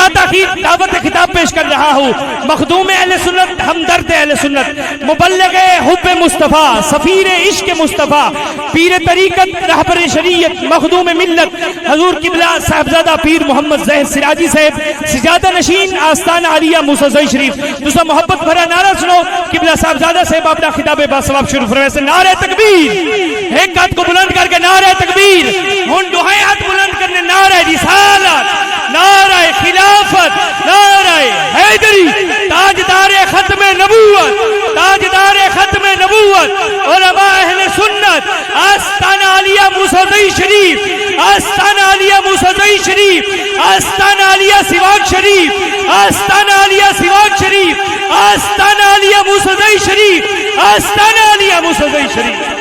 بلا تاخیر دعوت خطاب پیش کر رہا ہوں. مخدوم اہل سنت، ہمدرد اہل سنت، مبلغ حب مصطفیٰ، سفیر عشق مصطفیٰ، پیر طریقت، رہبر شریعت، مخدوم ملت حضور قبلہ صاحبزادہ پیر محمد ظاہر سراجی صاحب، سجادہ نشین آستانہ عالیہ موسیٰ زئی شریف. دوسرا محبت بھرا نعرہ سنو. قبلہ صاحبزادہ صاحب اپنا خطاب باثواب شروع فرمائے سے نعرہ تکبیر. ایک ہاتھ کو بلند کر کے نعرہ تکبیر. ہن دوہے ہاتھ بلند کرنے نعرہ رسالت، نعرہ خلافت، نعرہ حیدری. تاجدار ختم نبوت، تاجدار ختم نبوت، علماء اہل سنت، آستانہ عالیہ موسیٰ زئی شریف، آستانہ عالیہ موسیٰ زئی شریف، آستانہ عالیہ سواک شریف، آستانہ عالیہ سواک شریف، آستانہ عالیہ موسیٰ زئی شریف، آستانہ عالیہ موسیٰ زئی شریف.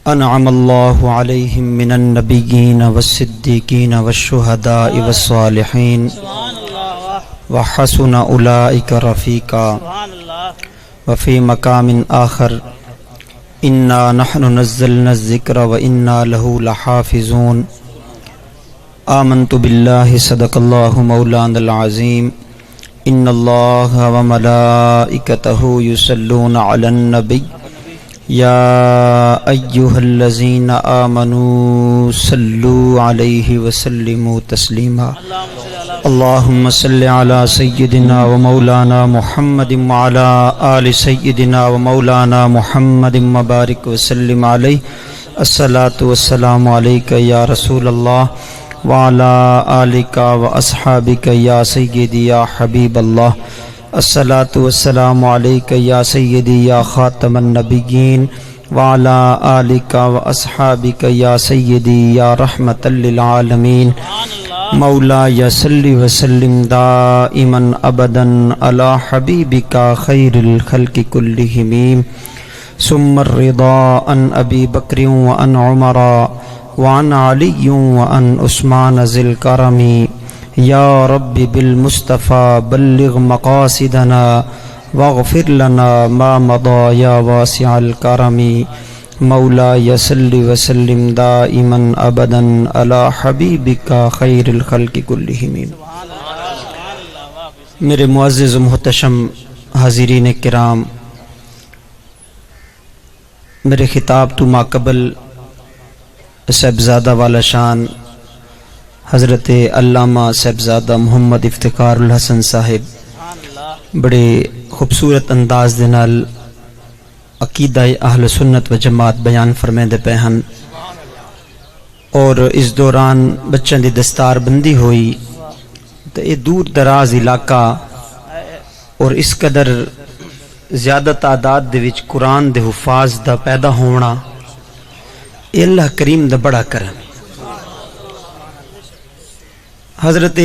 انعم اللہ علیہم من النبیین والصدیقین والشہداء والصالحین وحسن اولئک رفیقا. وفی مقام آخر انا نحن نزلنا الذکر وانا له لحافظون. آمنت باللہ صدق اللہ مولانا العظیم. ان اللہ وملائکتہ یصلون علی النبی یا ایہا الذین آمنوا صلوا علیہ وسلموا تسلیما. اللہم صل علی سیدنا و مولانا محمد وعلی آل سیدنا و مولانا محمد مبارک وسلم علیہ. الصلاة والسلام علیکہ یا رسول اللہ وعلی آلکہ و اصحابکہ یا سیدی یا حبیب اللہ. الصلاة والسلام علیکہ یا سیدی یا خاتم النبیین وعلی آلکہ و اصحابکہ یا سیدی یا رحمت للعالمین. مولا صلی وسلم دائما ابدا علی حبیبکا خیر الخلق کلہم. ثم الرضا عن ابی بکر وعن عمر وعن علی وعن عثمان ذی الکرم. یا رب بالمصطفى بلغ مقاصدنا واغفر لنا ما مضى یا واسع الکرم. مولا صلی وسلم دائما ابدا علی حبیبکا خیر الخلق کلہم. میرے معزز و محتشم حاضرین کرام، میرے خطاب تو ماقبل صاحبزادہ والا شان حضرت علامہ صاحبزادہ محمد افتخار الحسن صاحب بڑے خوبصورت انداز دے نال عقیدہ اہل سنت و جماعت بیان فرمیندے پے ہن. اور اس دوران بچوں دی دستار بندی ہوئی تو یہ دور دراز علاقہ اور اس قدر زیادہ تعداد دے وچ قرآن دے حفاظ دا پیدا ہونا یہ اللہ کریم دا بڑا کرم. حضرت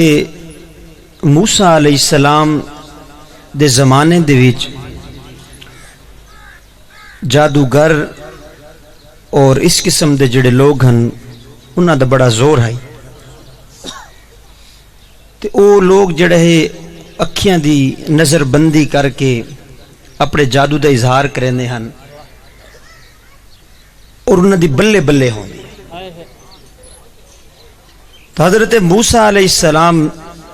موسیٰ علیہ السلام دے زمانے دے وچ جادوگر اور اس قسم دے جڑے لوگ ہن انہاں دا بڑا زور ہے. تے او لوگ جڑے اکھیاں دی نظر بندی کر کے اپنے جادو دا اظہار کرنے ہن اور انہاں دی بلے بلے ہوں. تو حضرت موسیٰ علیہ السلام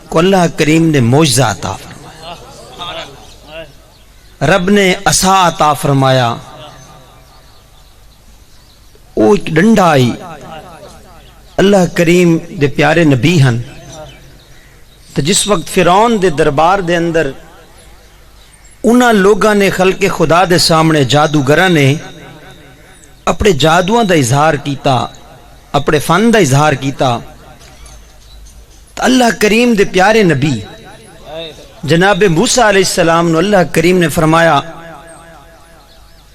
کو اللہ کریم نے معجزہ عطا فرمایا، رب نے عصا عطا فرمایا. وہ ایک ڈنڈا آئی. اللہ کریم دے پیارے نبی ہن تو جس وقت فرعون دے دربار دے اندر انہاں لوگاں نے خلق خدا دے سامنے جادوگراں نے اپنے جادوؤں دا اظہار کیتا، اپنے فن دا اظہار کیتا. اللہ کریم دے پیارے نبی جناب موسیٰ علیہ السلام نو اللہ کریم نے فرمایا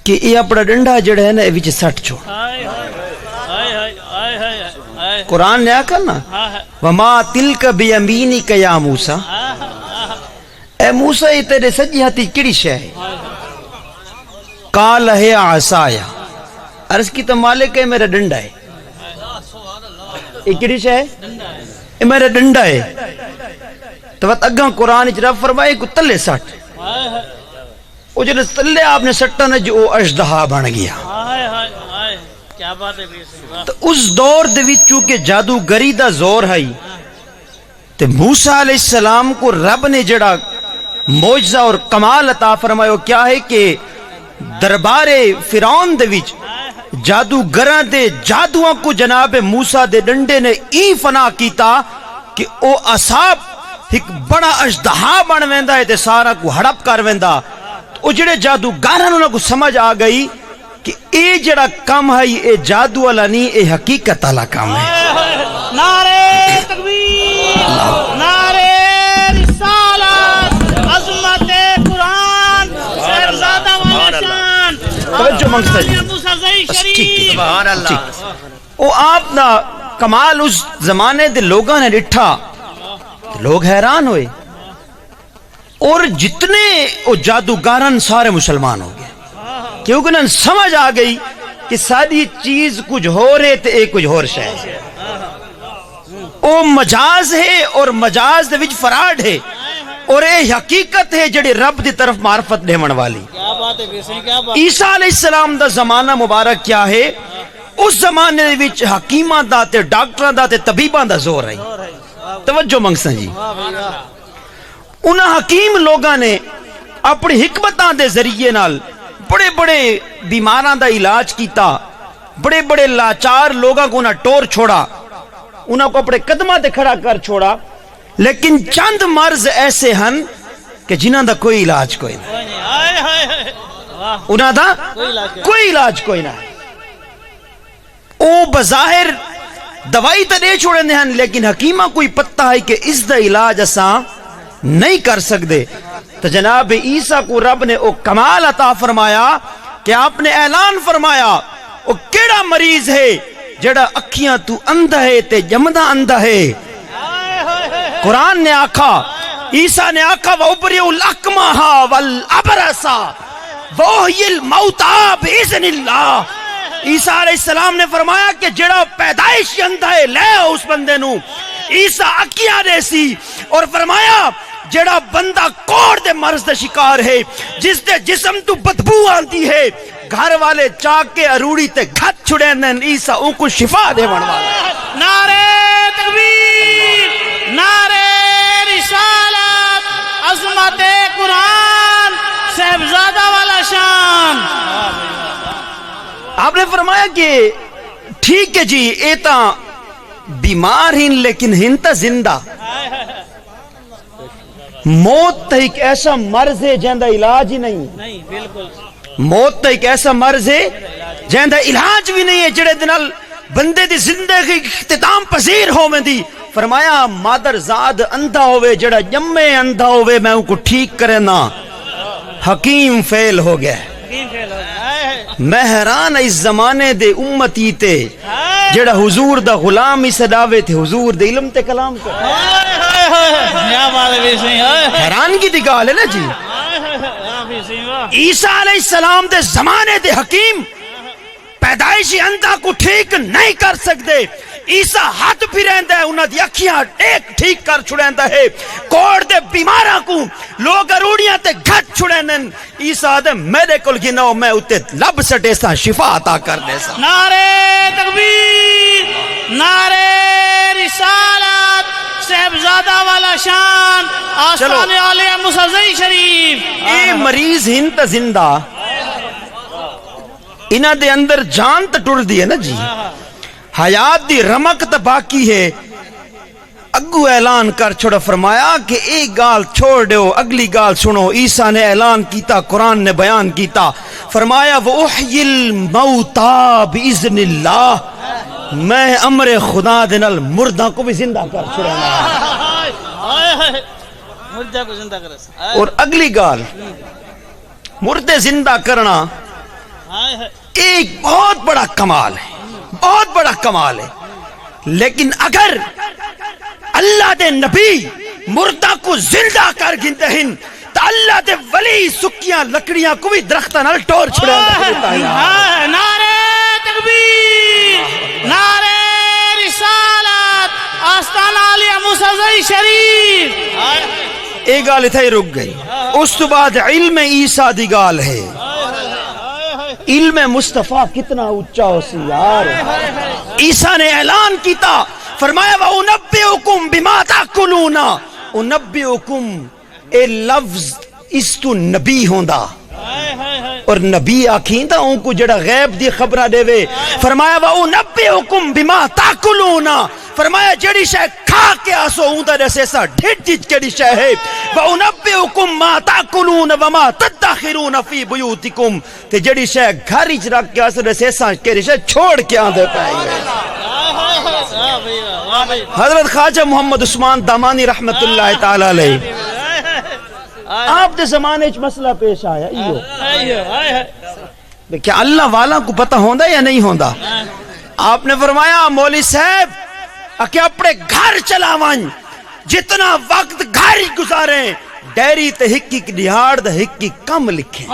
کہ یہ اپنا ڈنڈا جڑا ہے نا یہ وچ سٹ چھوڑ. قرآن نے آکھا نا وما تلک بیمینک یا موسیٰ، اے موسیٰ یہ تیرے سجی ہاتھی کیڑی شے ہے؟ قال ہے عصایا، عرض کی تو مالک ہے میرا ڈنڈا ہے. یہ کیڑی شے ہے؟ یہ میرا ڈنڈا ہے. تو وقت اگاں قرآن اچ رب فرمائے کو تلے سٹ. وہ جلے تلے آپ نے سٹا نے جو اژدہا بن گیا. ہائے ہائے ہائے کیا بات ہے بے. تو اس دور دے وچ چونکہ جادوگری دا زور ہے تے موسیٰ علیہ السلام کو رب نے جڑا معجزہ اور کمال عطا فرمایا وہ کیا ہے کہ دربار فرعون دے وچ جادوگراں دے جادواں کو جناب موسیٰ دے ڈنڈے نے ای فنا کیتا کہ او اصحاب ایک بڑا اژدہا بن ویندا ہے تے سارا کو ہڑپ کر ویندا. او جڑے جادوگراں نوں کو سمجھ آ گئی کہ اے جڑا کام ہے اے جادو والا نہیں اے حقیقت والا کام ہے. نعرے تکبیر نعرے رسالت عظمت قرآن صاحبزادہ والا شان توجہ منگتا جی. شریف سبحان اللہ. او آپ نا کمال اس زمانے دے لوگاں نے ڈٹھا لوگ حیران ہوئے اور جتنے او جادوگارن سارے مسلمان ہو گئے کیونکہ انہیں سمجھ آ گئی کہ ساری چیز کچھ ہو رہے تے ایک کچھ اور شے ہے. او مجاز ہے اور مجاز دے وچ فراڈ ہے اور اے حقیقت ہے جڑی رب دی طرف معرفت دیون والی. کیا بات ہے بے. کیا بات. عیسیٰ علیہ السلام دا زمانہ مبارک کیا ہے اس زمانے دے وچ حکیماں دا تے ڈاکٹراں دا تے طبیباں دا زور ہے. توجہ منگساں جی. انہاں حکیم لوگاں نے اپنی حکمتاں دے ذریعے نال بڑے بڑے بیماراں دا علاج کیتا بڑے بڑے لاچار لوگاں کو انہاں ٹور چھوڑا انہاں کو اپنے قدماں تے کھڑا کر چھوڑا لیکن چند مرض ایسے ہن کہ جنہاں دا کوئی علاج کوئی نہیں. انہاں دا کوئی علاج کوئی نہ ہے. او بظاہر دوائی تے دے چھوڑے ہن لیکن حکیمہ کوئی پتہ ہے کہ اس دا علاج اساں نہیں کر سکتے. تو جناب عیسیٰ کو رب نے او کمال عطا فرمایا کہ آپ نے اعلان فرمایا او کیڑا مریض ہے جڑا اکھیاں تو اندھا ہے تے جمدہ اندھا ہے. قرآن نے آکھا عیسیٰ نے آکھا وَأُبْرِئُ الْأَكْمَحَ وَالْأَبْرَصَ وَأُحْيِي الْمَوْتَىٰ بِإِذْنِ اللَّهِ. عیسیٰ علیہ السلام نے فرمایا کہ جڑا پیدائش اندھا ہے لے اس بندے نو. عیسیٰ اکھیاں دے سی اور فرمایا جڑا بندہ کوڑ دے مرض دے شکار ہے جس دے جسم تو بدبو آندی ہے گھر والے چاک کے اروڑی تے گھت چھڑے نن عیسیٰ ان کو شفا دے والا. نعرے تکبیر نعرے رسالت عظمت قرآن صاحبزادہ والا شان. آپ نے فرمایا کہ ٹھیک ہے جی اے تا بیمار ہن لیکن ہن تا زندہ. موت تا ایک ایسا مرض ہے جہاں علاج ہی نہیں. نہیں بالکل. موت تا ایک ایسا مرض ہے جہاں علاج بھی نہیں ہے جڑے دنال بندے دی زندگی اختتام پذیر ہو میں دی. فرمایا مادر زاد اندھا ہوئے جڑا جمے اندھا ہوئے میں ان کو ٹھیک کرے نا حکیم فیل ہو گیا. میں حیران اس زمانے دے امتی تے جڑا حضور دا غلام ہی صداوے تھے حضور دے علم تے کلام کو. حیرانگی دی گال ہے نا جی. عیسیٰ علیہ السلام دے زمانے دے حکیم پیدائشی اندھا کو ٹھیک نہیں کر سکتے. عیسیٰ ہاتھ بھی رہندا ہے انہاں دی اکھیاں ٹھیک کر چھڑیندا ہے. کوڑ دے بیماراں کو لوگ اروڑیاں تے گھٹ چھڑینن. عیسیٰ دے میرے کول گناؤ میں اتے لب سٹے سا شفا عطا کر دے سا. نعرے تکبیر نعرے رسالت صاحبزادہ والا شان آستان عالیہ موسیٰ شریف. اے مریض ہن تا زندہ انہاں دے اندر جان تا ٹر دی ہے نا جی. حیات دی رمک تا باقی ہے. اگو اعلان کر چھوڑا فرمایا کہ ایک گال چھوڑ دیو اگلی گال سنو. عیسیٰ نے اعلان کیتا قرآن نے بیان کیتا فرمایا وَأُحْيِي الْمَوْتَىٰ بِإِذْنِ اللَّهِ میں امر خدا دنال مردہ کو بھی زندہ کر چھوڑا. مردہ کو زندہ کر. اور اگلی گال مردے زندہ کرنا ایک بہت بڑا کمال ہے بہت بڑا کمال ہے. لیکن اگر اللہ دے نبی مردہ کو زندہ کر گنتے ہیں تو اللہ دے ولی سکیاں لکڑیاں کو بھی درختہ نال ٹور چھڑے. نعرے تکبیر نعرے رسالت آستان عالیہ موسیٰ شریف. یہ گال اتھے ہی رک گئی. اس تو بعد علم عیسیٰ دی گال ہے. علم مصطفیٰ کتنا اونچا ہو سی یار. عیسیٰ نے اعلان کیتا فرمایا وَأُنَبِّئُكُمْ بِمَا تَأْكُلُونَ. اُنَبِّئُكُمْ اے لفظ اس تو نبی ہوندا اور نبی آکھیں تا ان کو جڑا غیب دی خبرہ دے وے. فرمایا وَأُنَبِّئُكُمْ بِمَا تَأْكُلُونَ. فرمایا جڑی شے کھا کے آسو اوندا جیسے سا ڈھٹ جج کڑی شے ہے. وَأُنَبِّئُكُمْ مَا تَأْكُلُونَ وَمَا تَدَّخِرُونَ فِي بُيُوتِكُمْ. تے جڑی شے گھر وچ رکھ کے آسو جیسے سا کڑی شے چھوڑ کے آندے پائے. حضرت خواجہ محمد عثمان دامانی رحمت اللہ تعالی علیہ آپ دے زمانے چ مسئلہ پیش آیا کیا اللہ والا کو پتہ ہوندا یا نہیں ہوندا. آپ نے فرمایا مولوی صاحب کہ اپنے گھر چلاوان جتنا وقت گھر گزاریں ڈیری تے ہکی دیہاڑ دا ہکی کم لکھیں.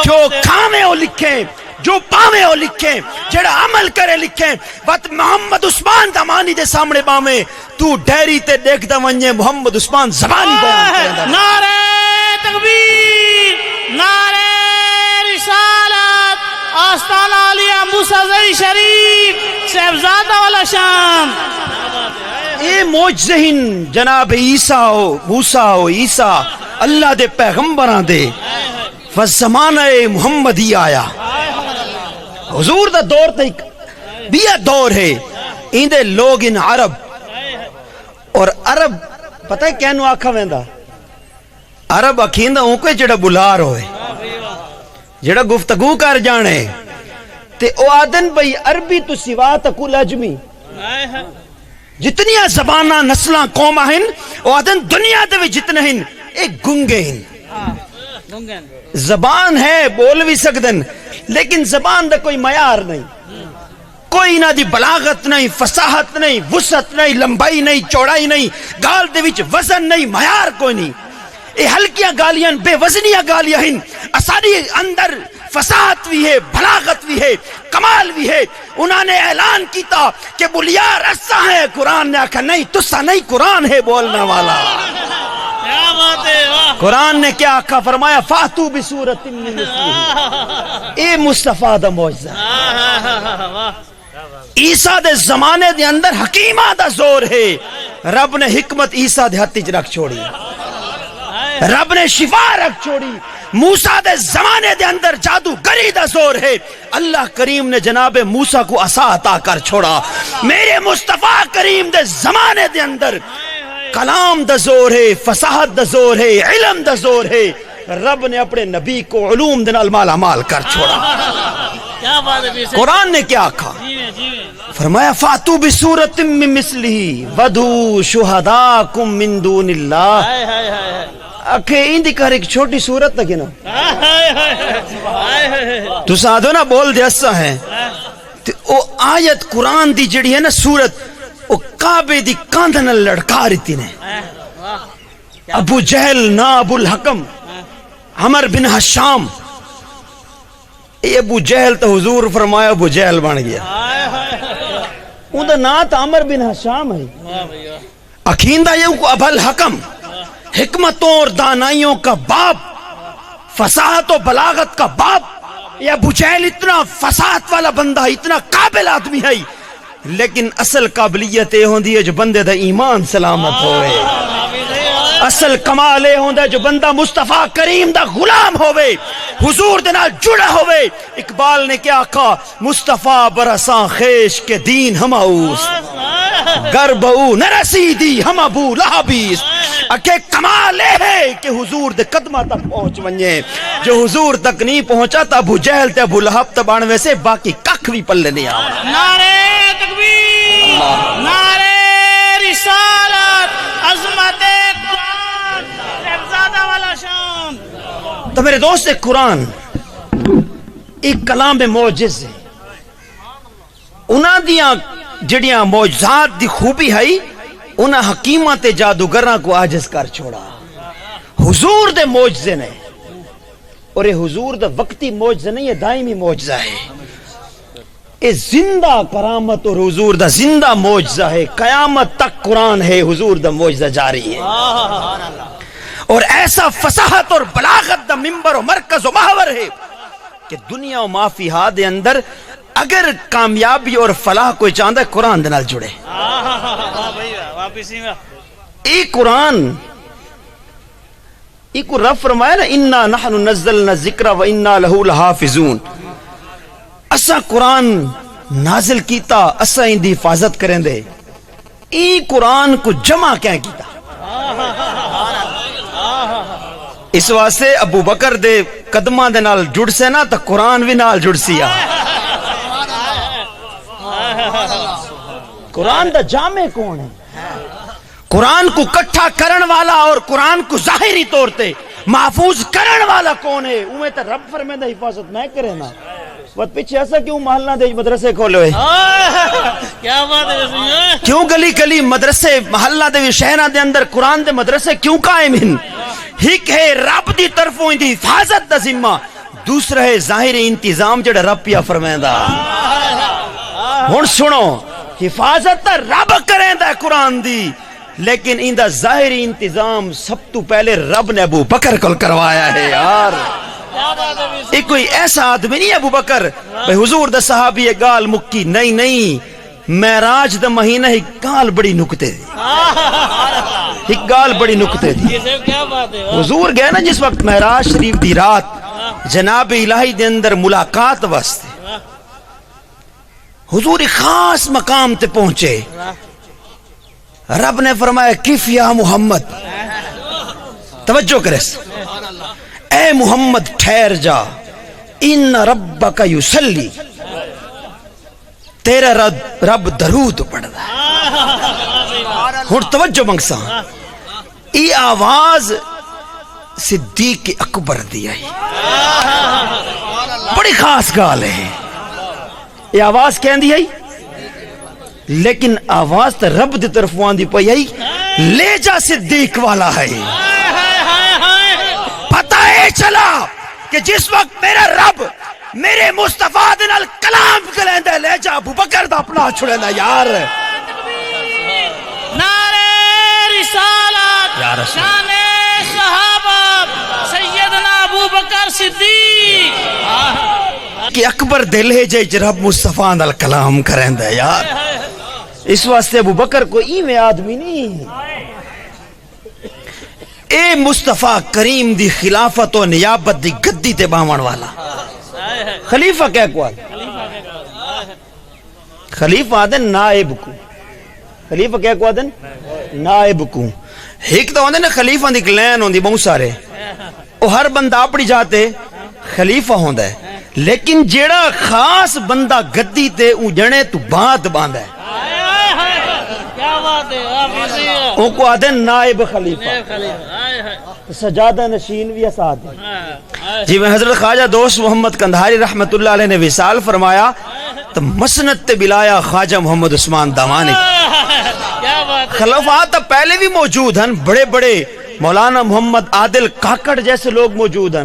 جو کھاویں وہ لکھیں جو پاویں وہ لکھیں جڑا عمل کرے لکھیں. وقت محمد عثمان دامانی دے سامنے باویں تو ڈیری تے دیکھ دا ونجے محمد عثمان زبانی بیان کرے. نعرہ تکبیر نعرہ رسالت آستانہ علیہ موسیٰ زئی شریف صاحبزادہ والا شان. اے موجزہن جناب عیسیٰ ہو موسیٰ ہو عیسیٰ اللہ دے پیغمبران دے فزمانہ محمدی آیا. حضور دا دور تے بیا دور ہے ایندے لوگ ان عرب اور عرب پتہ ہے کینو آکھا ویندا عرب اکھیندا اون کوئی جڑا بلار ہوئے جڑا گفتگو کر جانے تے او آدن بھئی عربی تو سوا تکل اجمی جتنیاں زباناں نسلاں قوماں ہیں او آدن دنیا دے جتنے ہیں ایک گنگے ہیں. زبان ہے بول بھی سکدن لیکن زبان دا کوئی معیار نہیں کوئی نہ دی بلاغت نہیں فصاحت نہیں وسعت نہیں لمبائی نہیں چوڑائی نہیں گال دے وچ وزن نہیں معیار کوئی نہیں. اے ہلکیاں گالیاں بے وزنیاں گالیاں ہیں اساڑی اندر فصاحت بھی ہے بلاغت بھی ہے کمال بھی ہے. انہوں نے اعلان کیتا کہ بلیار رسا ہے قرآن نے آکھا نہیں تسا نہیں قرآن ہے بولنا والا. قرآن نے کیا آکھا فرمایا فاتو بسورت من مثلہ. اے مصطفیٰ دا معجزہ. عیسیٰ دے زمانے دے اندر حکیمہ دا زور ہے. رب نے حکمت عیسیٰ دے ہتھ وچ رکھ چھوڑی رب نے شفا رکھ چھوڑی. موسیٰ دے زمانے دے اندر جادوگری دا زور ہے. اللہ کریم نے جناب موسیٰ کو عصا عطا کر چھوڑا. میرے مصطفیٰ کریم دے زمانے دے اندر کلام دا زور ہے فصاحت دا زور ہے علم دا زور ہے. رب نے اپنے نبی کو علوم دے نال مالا مال کر چھوڑا. قرآن نے کیا کہا فرمایا فاتو بسورت من مثلہ ودعوا شہداکم من دون اللہ. اکھے اندی کر ایک چھوٹی صورت لگے نا تو سادھو نا بول دے اسا ہے او آیت قرآن دی جڑی ہے نا صورت او کعبے دی کاندھن لڑکا رہتی نے. ابو جہل نا ابو الحکم عمر بن حشام اے ابو جہل تو حضور فرمایا ابو جہل بن گیا. اون دا نا تا عمر بن حشام ہے. اکھیندہ یہ کو ابو الحکم حکمتوں اور دانائیوں کا باپ فصاحت و بلاغت کا باپ. یہ ابو جہل اتنا فصاحت والا بندہ اتنا قابل آدمی ہے لیکن اصل قابلیت یہ ہوندی ہے جو بندے دا ایمان سلامت ہوئے. اصل کمال یہ ہوندہ ہے جو بندہ مصطفیٰ کریم دا غلام ہوئے حضور دے نال جڑا ہوئے. اقبال نے کیا کہا مصطفیٰ برساں خیش کے دین ہم اوس گر بہو نرسیدی ہم ابو لہبیس. اکھے کمال ہے کہ حضور دے قدمہ تک پہنچ ونجے. جو حضور تک نہیں پہنچا تا ابو جہل تے ابو لہب تبانوے سے باقی ککھ بھی پلے نہیں آوا. نعرہ تکبیر نعرہ رسالت عظمت قرآن صاحبزادہ والا شان. تو میرے دوست قرآن ایک کلام معجز ہے. انہاں دیاں جڑیاں معجزات دی خوبی ہے انہاں حکیمہ تے جادوگراں کو عاجز کر چھوڑا. حضور دے معجزے نے اور یہ حضور دا وقتی معجزہ نہیں ہے دائمی معجزہ ہے. اے زندہ کرامت اور حضور دا زندہ معجزہ ہے، قیامت تک قرآن ہے، حضور دا معجزہ جاری ہے، اور ایسا فصاحت اور بلاغت دا منبر و مرکز و محور ہے کہ دنیا و معافی ہا دے اندر اگر کامیابی اور فلاح کوئی چاہتا ہے قرآن دے نال جڑے۔ اے قرآن ایک رب فرمایا نا انا نحن نزلنا الذکر و انا لہو لحافظون، اسا قرآن نازل کیتا، اسا ان دی حفاظت کریں دے۔ ای قرآن کو جمع کیا کیتا؟ اس واسطے ابو بکر دے قدمہ دے نال جڑ سے نا تا قرآن بھی نال جڑ سیا۔ قرآن دا جامع کون ہے؟ قرآن کو کٹھا کرن والا اور قرآن کو ظاہری طور تے محفوظ کرن والا کون ہے؟ اوہ تا رب فرمائے دا حفاظت میں کرے نا۔ وقت پیچھے ایسا کیوں محلہ دے مدرسے کھولے ہوئے؟ کیا بات ہے؟ کیوں گلی گلی مدرسے محلہ دے شہرہ دے اندر قرآن دے مدرسے کیوں قائم ہیں؟ ایک ہے رب دی طرفوں دی حفاظت دا ذمہ، دوسرا ہے ظاہری انتظام جڑا رب پیا فرمائے دا۔ ہن سنو، حفاظت تا رب کریں دا قرآن دی، لیکن ان دا ظاہری انتظام سب تو پہلے رب نے ابو بکر کل کروایا ہے یار۔ ایک کوئی ایسا آدمی نہیں ابو بکر بھئی حضور دا صحابی گال مکی، نہیں، معراج دا مہینہ ہی گال بڑی نکتے دی، ہی گال بڑی نکتے دی۔ حضور گئے نا جس وقت معراج شریف دی رات جناب الہی دے اندر ملاقات واسطے، حضور ایک خاص مقام تے پہنچے، رب نے فرمایا کف یا محمد، توجہ کرس، اے محمد ٹھہر جا، ان ربک یصلی، تیرا رب درود پڑھ دا۔ ہن توجہ منگسا، ای آواز صدیق اکبر دی آئی، بڑی خاص گال ہے یہ آواز کہن دی آئی، لیکن آواز تا رب دی طرف آندی پئی آئی، لے جا صدیق والا ہے۔ پتہ ہے چلا کہ جس وقت میرا رب میرے مصطفیٰ دے نال کلام کریں دے، لے جا ابو بکر دا اپنا چھڑے نا یار۔ نعرہ رسالت، شان صحابہ سیدنا ابو بکر صدیق کہ اکبر دل ہے جے رب مصطفیٰ نال کلام کریں دے یار۔ اس واسطے ابو بکر کو ایویں آدمی نہیں، اے مصطفیٰ کریم دی خلافت و نیابت دی گدی تے باون والا خلیفہ کیا کو آدھے؟ خلیفہ آدھے نائب کو، خلیفہ کیا کو آدھے؟ نائب کو۔ ایک تو آدھے نا خلیفہ دی لین ہوندی بہت سارے، وہ ہر بندہ اپنی جاتے خلیفہ ہوندا ہے، لیکن جیڑا خاص بندہ گدی تے اجڑے تو بات باندھا ہے، ان کو آدھے نائب خلیفہ، سجادہ نشین بھی اساد ہے۔ جی میں حضرت خواجہ دوست محمد کندھاری رحمت اللہ علیہ نے وصال فرمایا تو مسند تے بلایا خواجہ محمد عثمان دامانی۔ خلفاء تو پہلے بھی موجود ہیں، بڑے بڑے مولانا محمد عادل کاکڑ جیسے لوگ موجود ہیں،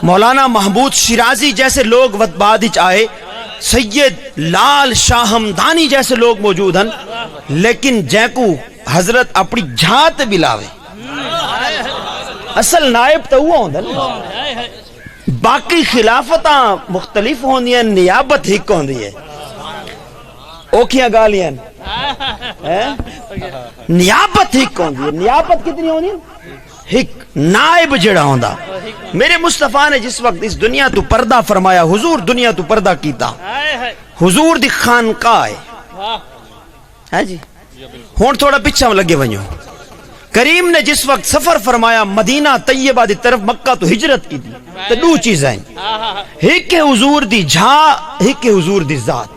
مولانا محمود شیرازی جیسے لوگ وقت بعد آئے، سید لال شاہ ہمدانی جیسے لوگ موجود ہیں، لیکن جیکو حضرت اپنی جھات بلاوے اصل نائب تو ہوا ہوندہ نا، باقی خلافتاں مختلف ہوندی ہیں، نیابت ہک ہوندی ہے، اوکھیاں گالیاں نیابت ہک ہوندی ہے۔ نیابت کتنی ہوندی ہے؟ ہک نائب جڑا ہوندہ۔ میرے مصطفیٰ نے جس وقت اس دنیا تو پردہ فرمایا، حضور دنیا تو پردہ کیتا، حضور دی خانقاہ ہے جی۔ ہون تھوڑا پچھا لگے ونجو، کریم نے جس وقت سفر فرمایا مدینہ طیبہ دی طرف، مکہ تو ہجرت کی تھی، تو دو چیزیں ایک حضور دی جھا، ایک حضور دی ذات۔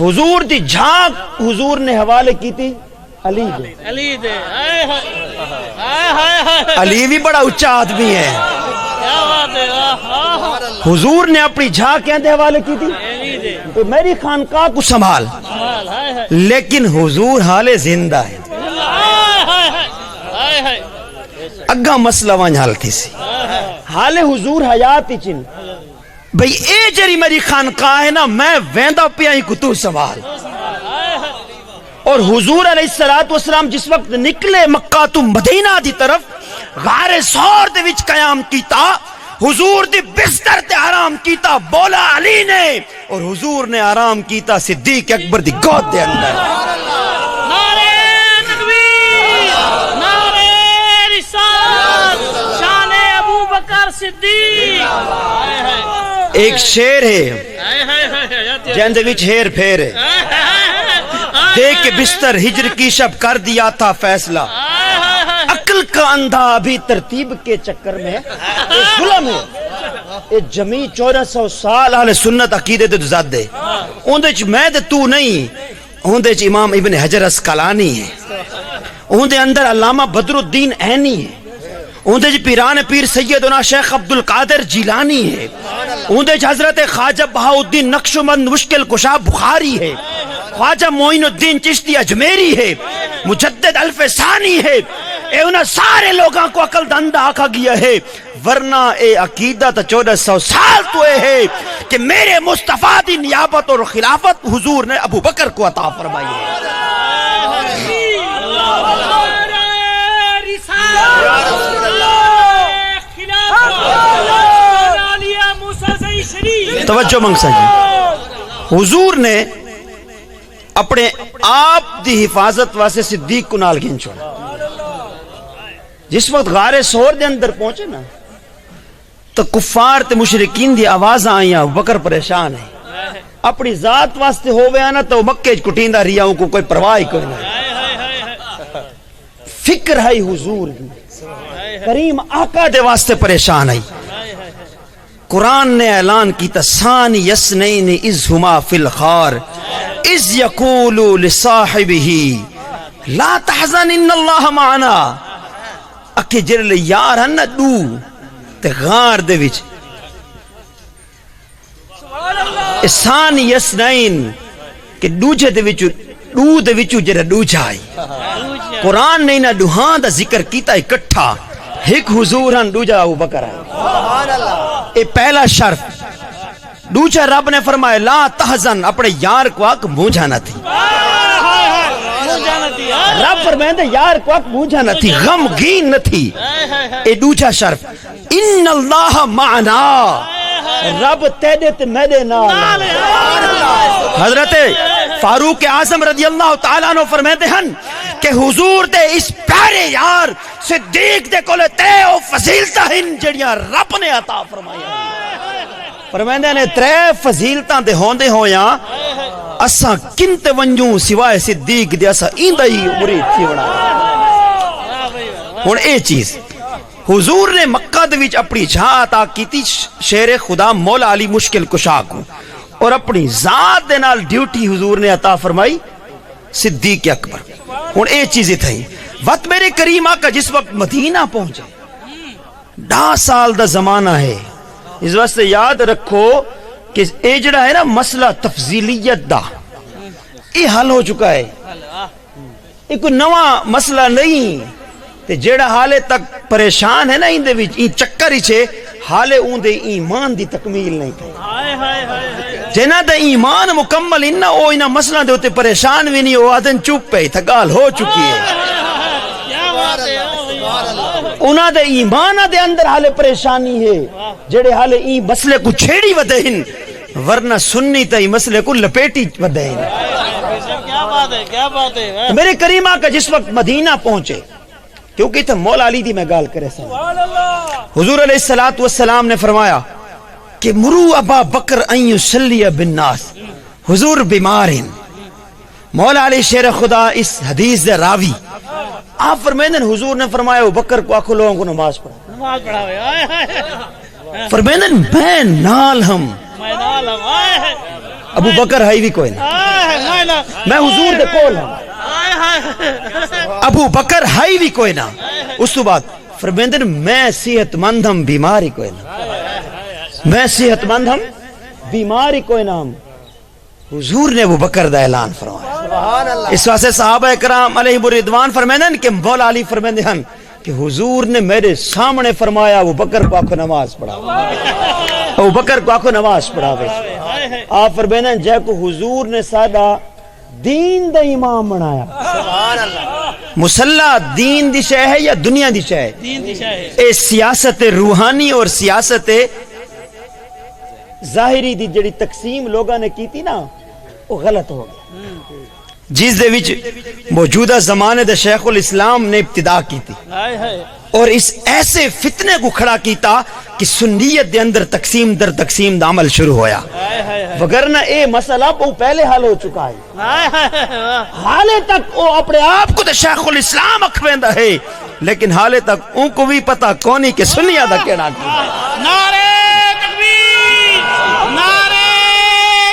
حضور دی جھا حضور نے حوالے کی تھی علی دے، علی بھی بڑا اچھا آدمی ہے، حضور نے اپنی جھا کہتے حوالے کی تھی تو میری خانقاہ کو سنبھال، لیکن حضور حال زندہ ہے، اگا مسئلہ وانج حال تھی سی، حال حضور حیات چن بھئی اے جری میری خانقاہ ہے نا میں ویندہ پہ آئی کو تو سوال. اور حضور علیہ السلام جس وقت نکلے مکہ تو مدینہ دی طرف غار سور دے وچ قیام کیتا, حضور دی بستر تے آرام کیتا بولا علی نے, اور حضور نے آرام کیتا صدیق اکبر دی گود دے اندر. نعرہ تکبیر, نعرہ رسالت, شان ابو بکر صدیق. ایک شیر ہے جہاں دے وچ ہیر پھیر ہے, دیکھ کے بستر ہجر کی شب کر دیا تھا فیصلہ, عقل کا اندھا ابھی ترتیب کے چکر میں ہے. ظلم ہے اے جمی 1400 سال اہل سنت عقیدے تے زد ہے, اوندے چ میں تے تو نہیں, اوندے چ امام ابن حجر اسقلانی ہے, اوندے اندر علامہ بدر الدین عینی ہے, اوندے چ پیران پیر سیدنا شیخ عبد القادر جیلانی ہے, اوندے چ حضرت خواجہ بہاؤالدین نقشبند مشکل کشا بخاری ہے, خواجہ معین الدین چشتی اجمیری ہے, مجدد الف ثانی ہے. اے انہاں سارے لوگاں کو عقل دندہ آکھا گیا ہے, ورنہ اے عقیدہ تا 1400 سال تو اے ہے کہ میرے مصطفیٰ دی نیابت اور خلافت حضور نے ابو بکر کو عطا فرمائی ہے. توجہ منگسا جی, حضور نے اپنے آپ دی حفاظت واسطے صدیق کو نال گھن چھوڑا. جس وقت غار سور دے اندر پہنچے نا تو کفار تے مشرکین دی آواز آئیاں, ابو بکر پریشان ہے, اپنی ذات واسطے ہووے آنا تو مکے کٹیندہ ریاؤں کو کوئی پرواہ کوئی نہیں. فکر ہے حضور دی, کریم آقا دے واسطے پریشان ہے. قرآن نے اعلان کی ثانی یسنین اذ ہما فی الغار اذ یقول لصاحبہ لا تحزن ان اللہ معنا. اکھے جرلے یار ہن نا دو تے غار دے وچ, ثانی یسنین کہ دوجے دے وچ دو دے وچ جڑا دوجا ہے. قرآن نے نہ دوہاں دا ذکر کیتا اکٹھا, ایک حضور ہن دوجا ابو بکر ہے. اے پہلا شرف. دوجا رب نے فرمایا لا تحزن, اپنے یار کو آکھ مونجھا نہ تھی. رب فرمائے یار کو آکھ مونجھا نہ تھی, غمگین نہ تھی. اے دوجا شرف ان اللہ معنا, رب تیدے تے میدے نال. حضرت فاروق اعظم رضی اللہ تعالیٰ عنہ فرماتے ہیں کہ حضور دے اس پیارے یار صدیق دے کولے تے او فضیلتاں ہن جڑیاں رب نے عطا فرمایا. فرماندے نے 3 فضیلتاں دے ہوندے ہویاں اساں کنتے ونجوں سوائے صدیق دے, اساں ایندا ہی مرید تھی بنا. ہن اے چیز حضور نے مکہ دے وچ اپنی جھا عطا کیتی شیر خدا مولا علی مشکل کشا کو, اور اپنی ذات دے نال ڈیوٹی حضور نے عطا فرمائی صدیق اکبر. ہن اے چیزیں تھیں. وقت میرے کریم آقا جس وقت مدینہ پہنچے 10 سال دا زمانہ ہے, اس واسطے یاد رکھو کہ اے جڑا ہے نا مسئلہ تفضیلیت دا, یہ حل ہو چکا ہے, یہ کوئی نواں مسئلہ نہیں. تے جیڑا حالے تک پریشان ہے نا ان دے وچ این چکر ہی چھے, حالے اون دے ایمان دی تکمیل نہیں تھی. جنہ دے ایمان مکمل انہا او انہا مسئلہ دے ہوتے پریشان بھی نہیں, او آدھن چپ پہ تھگال ہو چکی ہے. انہا دے ایمان دے اندر حالے پریشانی ہے, جیڑے حالے این مسئلے کو چھیڑی ودے ہن, ورنہ سنی تا این مسئلے کو لپیٹی ودے ہن. کیا بات ہے. میرے کریم آقا جس وقت مدینہ پہنچے, کیونکہ تھا مولا علی دی میں گال کرے سا, حضور علیہ السلام نے فرمایا کہ مرو ابا بکر ان یصلی بالناس, حضور بیمار ہیں. مولا علی شیر خدا اس حدیث دے راوی, آپ فرمائیں حضور نے فرمایا ابو بکر کو آکھو لوگوں کو نماز پڑھا. فرمائیں میں نال ہم, ابو بکر ہے بھی کوئی نہیں, میں حضور دے کول ہوں, ابو بکر ہے بھی کوئی نہ. اس تو بعد فرمیندن میں صحت مند ہم, بیماری کوئی نہ, میں صحت مند ہم, بیماری کوئی نہ. حضور نے ابو بکر دا اعلان فرمایا. اس واسطے صحابہ کرام علیہ الرضوان فرمیندن کہ مولا علی فرمیندن کہ حضور نے میرے سامنے فرمایا ابو بکر کو آنکھو نماز پڑھا. ابو بکر کو آکھو نماز پڑھاوے آپ فرمائیں جے کو حضور نے سادہ دین دا امام بنایا مصلی دین دی شے ہے یا دنیا دی شے ہے دین دی شاہ ہے اے سیاست روحانی اور سیاست ظاہری دی جڑی تقسیم لوگاں نے کی تھی نا وہ غلط ہو گیا جس دے وچ موجودہ زمانے دے شیخ الاسلام نے ابتدا کی تھی ہائے ہائے اور اس ایسے فتنے کو کھڑا کیتا کہ سنیت دے اندر تقسیم در تقسیم دا عمل شروع ہویا ہائے ہائے وگرنہ اے مسئلہ بہت پہلے حل ہو چکا ہے ہائے ہائے حالے تک وہ اپنے آپ کو تو شیخ الاسلام اکھویندہ ہے لیکن حالے تک ان کو بھی پتا کونی کہ سنیہ دا کہنا کی نعرہ تکبیر نعرہ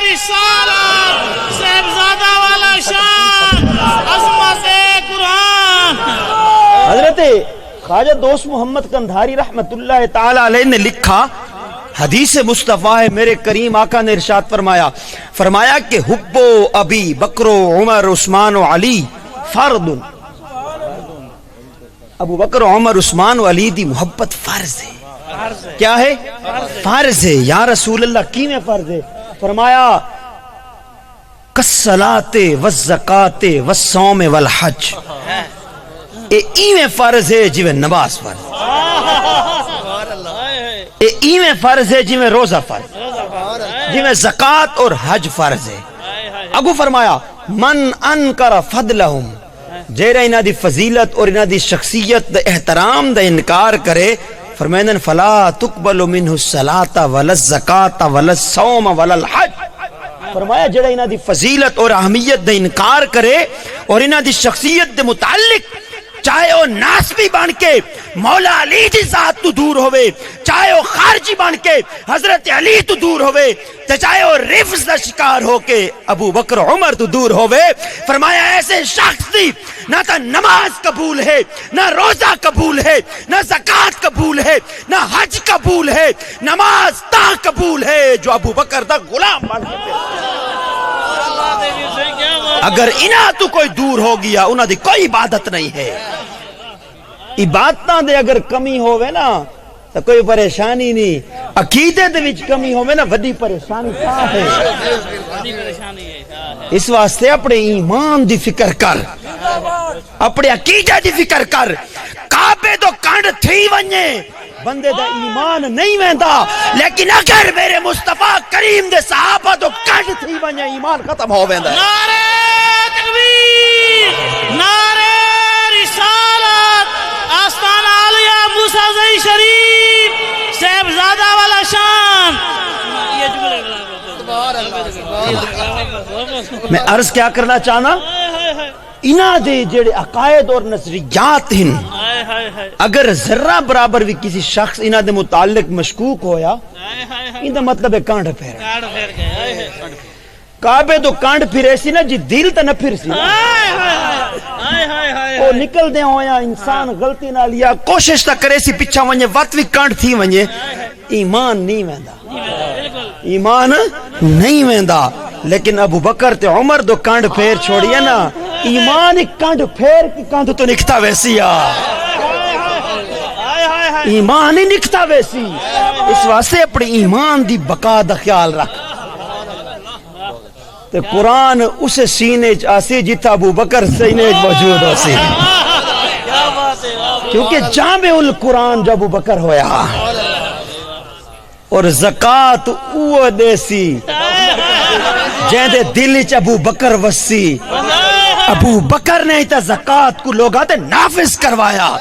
رسالت صاحبزادہ والا شان عظمت قرآن حضرت خواجہ دوست محمد قندھاری رحمت اللہ تعالی علیہ نے لکھا حدیث مصطفیٰ ہے میرے کریم آقا نے ارشاد فرمایا کہ حب ابی بکر عمر عثمان و علی فرض ابو بکر عمر عثمان و علی دی محبت فرض ہے کیا ہے فرض ہے یا رسول اللہ کی میں فرض ہے فرمایا کالصلاۃ والزکاۃ والصوم والحج اے ایویں فرض ہے جویں نماز فرض اے ایویں فرض ہے جویں روزہ فرض جویں زکات اور حج فرض ہے اگو فرمایا من انکر فضلہم جیرا انہاں دی فضیلت اور انہاں دی شخصیت دا احترام دا انکار کرے فرمائن فلا تقبل منہ الصلاۃ ولا الزکاۃ ولا الصوم ولا الحج فرمایا جڑا انہاں دی فضیلت اور اہمیت دا انکار کرے اور انہاں دی شخصیت دے متعلق چاہے وہ ناسبی بن کے مولا علی دی ذات تو دور ہوئے چاہے وہ خارجی بن کے حضرت علی تو دور ہوئے چاہے وہ رفض دا شکار ہو کے ابو بکر عمر تو دور ہوئے فرمایا ایسے شخص دی نہ تا نماز قبول ہے نہ روزہ قبول ہے نہ زکاة قبول ہے نہ حج قبول ہے نماز تا قبول ہے جو ابو بکر دا غلام بن کے اگر انہاں تو کوئی دور ہو گیا انہاں دی کوئی عبادت نہیں ہے عبادتاں دے اگر کمی ہوئے نا تو کوئی پریشانی نہیں عقیدے دے وچ کمی ہوئے نا وڈی پریشانی کیا ہے اس واسطے اپنے ایمان دی فکر کر اپنے عقیدے دی فکر کر کعبے تو کنڈ تھی ونجے بندے دا ایمان نہیں ویندا لیکن اگر میرے مصطفیٰ کریم دے صحابہ تو کنڈ تھی ونجے ایمان ختم ہو ویندا نعرہ تکبیر نعرہ رسالت آستانہ عالیہ موسیٰ زئی شریف صاحبزادہ والا شان میں عرض کیا کرنا چاہنا انہاں دے جڑے عقائد اور نظریات ہیں اگر ذرہ برابر بھی کسی شخص انہاں دے متعلق مشکوک ہویا ان دا مطلب ہے کانڈ پھیر کعبے تو کانڈ پھرے سی نا جی دل تا نہ پھر سی وہ نکل دے ہویا انسان غلطی نہ لیا کوشش تا کرے سی پچھا ونجے وقت بھی کانڈ تھی ونجے ایمان نہیں ویندا ایمان نہیں ویندا لیکن ابو بکر تے عمر دو کانڈ پھیر چھوڑیا نا ایمان ایک کانڈ پھیر کی کانڈ تو نکتا ویسی ایمان ہی نکتا ویسی اس واسطے اپنے ایمان دی بقا دا خیال رکھ تے قرآن اسے سینے آسی جتا ابو بکر سینے موجود ہو سی کیونکہ جامع القرآن جو ابو بکر ہویا اور زکاة اوہ دے سی جہاں دے دل چ ابو بکر وسی ابو بکر نے تا زکاة کو لوگا تے نافذ کروایا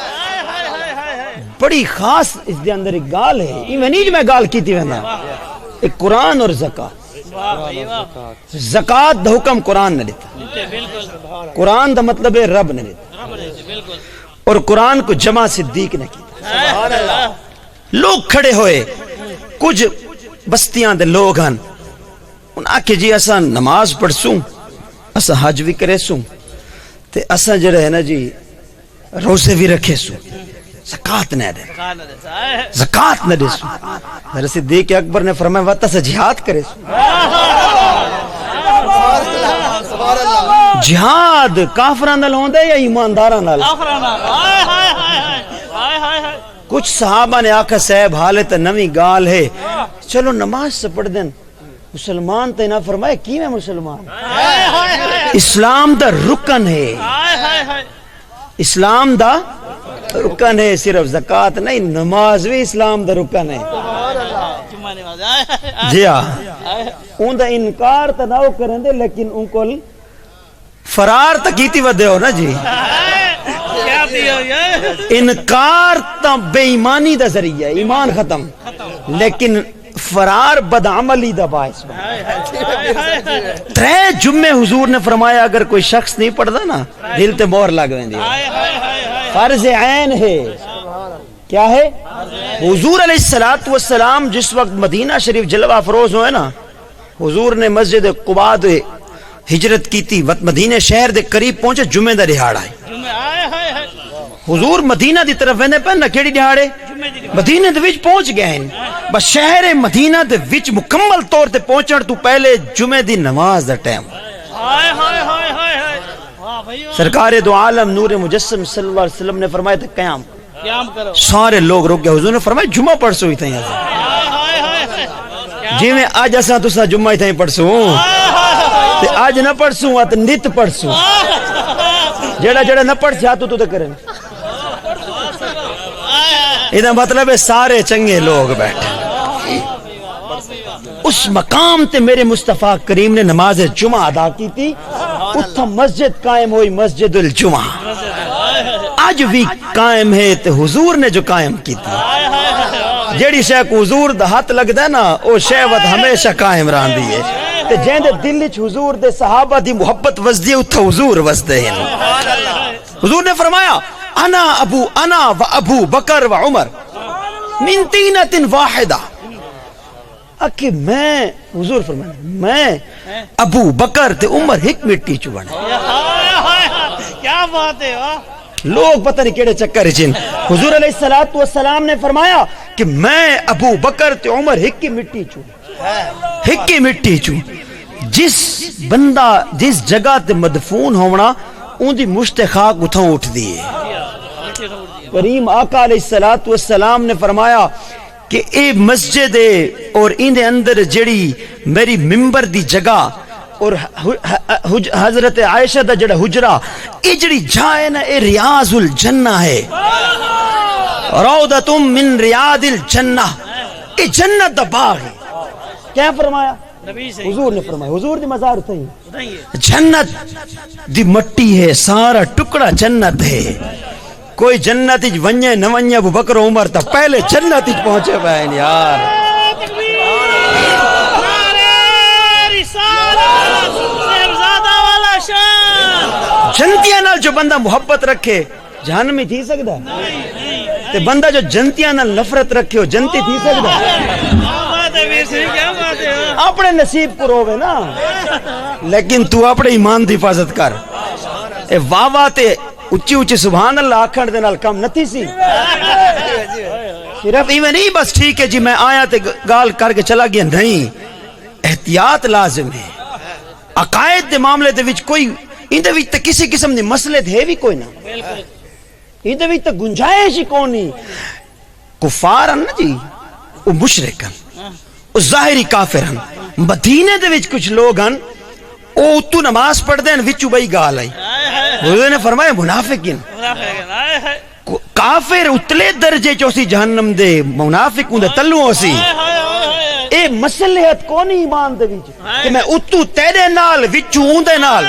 بڑی خاص اس دے اندر ایک گال ہے یہ میں گال کی تھی وینا ایک قرآن اور زکاة زکاة دا حکم قرآن نہ دیتا قرآن دا مطلب ہے رب نہ دیتا اور قرآن کو جمع صدیق نہ کیتا لوگ کھڑے ہوئے کچھ بستیاں دے لوگ ہن ان آکے جی اسا نماز پڑھ سوں اسا حج بھی کرے سوں تے اسا جڑے ہے نا جی روزے بھی رکھے سوں زکاة نہ دے زکاة نہ دے سوں حضرت صدیق اکبر نے فرمایا وقت سے جہاد کرے سوں جہاد کافران نال ہوندے یا ایمانداران نال کچھ صحابہ نے آکھا صاحب حالت نوی گال ہے چلو نماز سے پڑھ دیں مسلمان تے نہ فرمائے کی میں مسلمان اسلام دا رکن ہے اسلام دا رکن ہے صرف زکات نہیں نماز بھی اسلام دا رکن ہے جی ہاں ان دا انکار تا نہ کریں دے لیکن ان کو فرار تا کیتی ودے ہو نا جی انکار تا بے ایمانی دا ذریعہ ایمان ختم لیکن فرار بدعملی دا باعث ترے جمعے حضور نے فرمایا اگر کوئی شخص نہیں پڑھتا نا دل تے مور لگ ویندی فرض عین ہے کیا ہے حضور علیہ السلام جس وقت مدینہ شریف جلوہ افروز ہوئے نا حضور نے مسجد قباء دے ہجرت کی تھی مدینہ شہر دے قریب پہنچے جمعے دا دہاڑا ہے حضور مدینہ دی طرف ویندے پہ نہ کیڑی دہاڑے مدینہ دے وچ پہنچ گئے ہیں بس شہر مدینہ دے وچ مکمل طور تے پہنچن تو پہلے جمعے دی نماز دا ٹائم سرکار دو عالم نور مجسم صلی اللہ علیہ وسلم نے فرمایا تھا قیام سارے لوگ رک گئے حضور نے فرمایا جمعہ پڑھ سو ہی تھا جی میں آج ایسا تسا جمعہ ہی تھا پڑھ سو آج نہ پڑھ سو تو نت پڑھ سو جڑا جڑا نہ پڑھ سیا تو کریں یہ مطلب ہے سارے چنگے لوگ بیٹھے اس مقام تے میرے مصطفیٰ کریم نے نماز جمعہ ادا کی تھی اتھا مسجد قائم ہوئی مسجد الجمعہ آج بھی قائم ہے تے حضور نے جو قائم کی تھی جیڑی شے کو حضور دا ہاتھ لگ دا نا او شہوت ہمیشہ قائم رہن دی ہے تے جہن دے دل وچ حضور دے صحابہ دی محبت وسدی اتھا حضور وسدے ہیں حضور نے فرمایا انا و ابو بکر و عمر من تینت واحدہ اکی میں حضور فرمایا میں ابو بکر تے عمر ہک مٹی چوبنے کیا بات ہے لوگ پتہ نہیں کیڑے چکر چن حضور علیہ السلام نے فرمایا کہ میں ابو بکر تے عمر ہک مٹی چو ہک مٹی چو جس بندہ جس جگہ تے مدفون ہونا ان دی مشت خاک اتھوں اٹھ دیئے کریم آقا علیہ السلام نے فرمایا کہ اے مسجد ہے اور ان دے اندر جڑی میری ممبر دی جگہ اور حضرت عائشہ دا جڑا حجرہ اے جڑی جائے نا اے ریاض الجنہ ہے روضتم من ریاض الجنہ اے جنت دا باغ ہے کیا فرمایا حضور نے فرمایا حضور دی مزار تھا جنت دی مٹی ہے سارا ٹکڑا جنت ہے کوئی جنت ہی ونجے نہ ونجے ابو بکر عمر تا پہلے جنت ہی پہنچے بہن یار جنتیاں نال جو بندہ محبت رکھے جہنم میں تھی سکتا تے بندہ جو جنتیاں نال نفرت رکھے ہو جنتی تھی سکتا اپنے نصیب کو روے نا لیکن تو اپنے ایمان دی حفاظت کر اے واہ تے اچھی اچھی سبحان اللہ آکھن دے نال کم نتی سی صرف ایویں نہیں بس ٹھیک ہے جی میں آیا تے گال کر کے چلا گیا نہیں احتیاط لازم ہے عقائد دے معاملے دے وچ کوئی ان دے وچ تے کسی قسم دی مسئلے ہے بھی کوئی نہ ان دے وچ تے گنجائش ہی کوئی نہیں کفار ہیں نا جی وہ مشرک ہیں وہ ظاہری کافر ہیں مدینے دے وچ کچھ لوگ ہیں او تو نماز پڑھ دیں وچو بئی گال آئی حضور نے فرمایا منافقین کافر اتلے درجے چوسی جہنم دے منافق اندے تلو ہوسی اے مسلحت کونی ایمان دے وچ کہ میں اتو تیرے نال وچو اندے نال